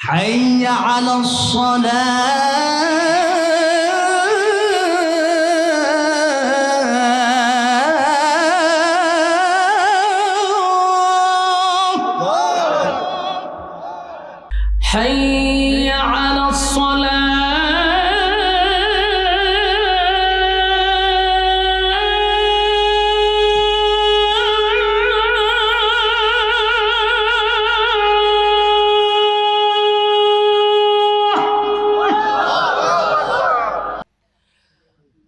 حي على الصلاة حي على الصلاة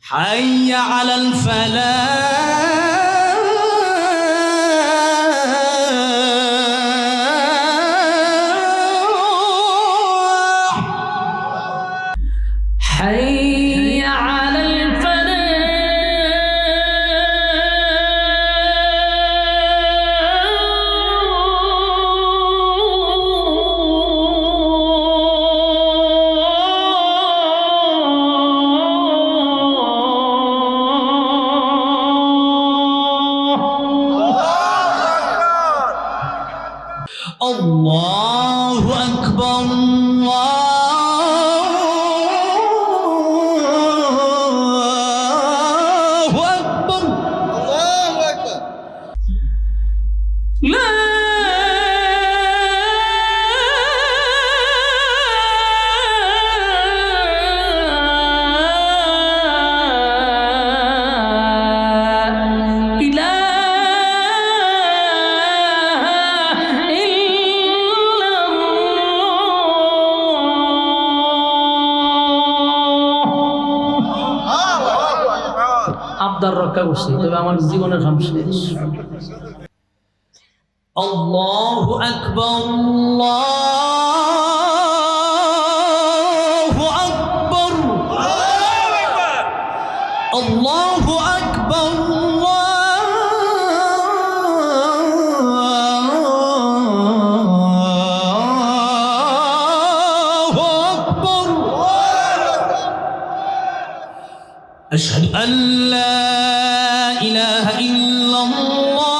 حي على الفلاح حي على الفلاح الله أكبر الله أكبر الله أكبر. لا আবদার রক্ষা করছি, তবে আমার জীবনের কাম শেষ। الله أكبر الله أكبر الله أكبر الله أكبر أشهد أن لا إله إلا الله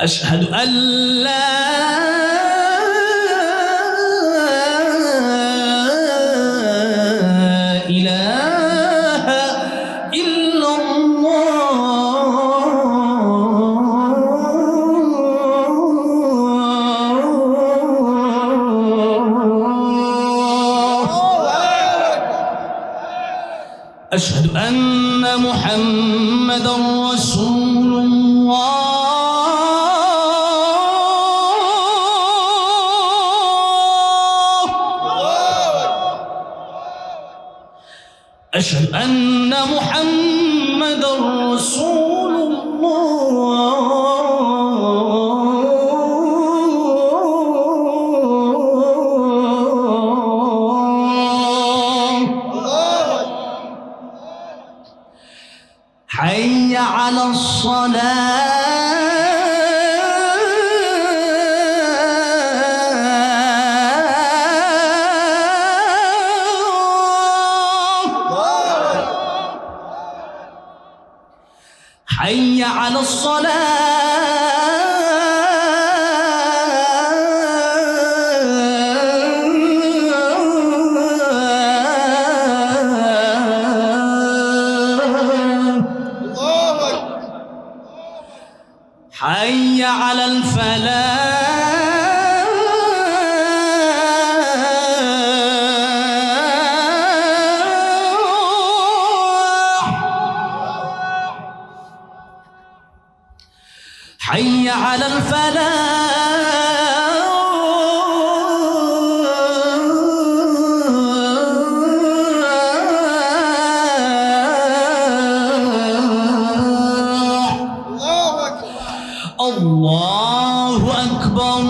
أشهد أن لا إله إلا أشهد أن محمدا رسول الله أشهد أن محمدا رسول الله حي على الصلاة حي على الصلاة حي على الفلاح حي على الفلاح الله أكبر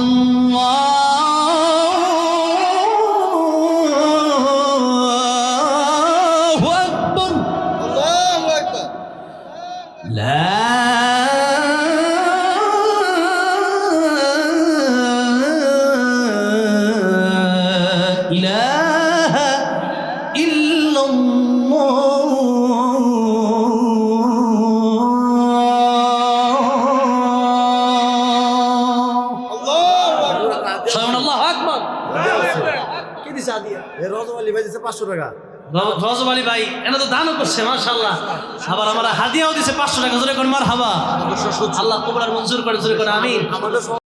الله أكبر لا إله إلا الله কি দিছে আদিয়া এ রজব আলী ভাই দিছে 500 টাকা রজব আলী ভাই এনে তো দানও করছে মাশাআল্লাহ আবার আমরা হাদিয়াও দিছে 500 টাকা জোরে কোন মারহাবা আল্লাহ কবুল আর মঞ্জুর করে জোরে কোন আমিন আমাদের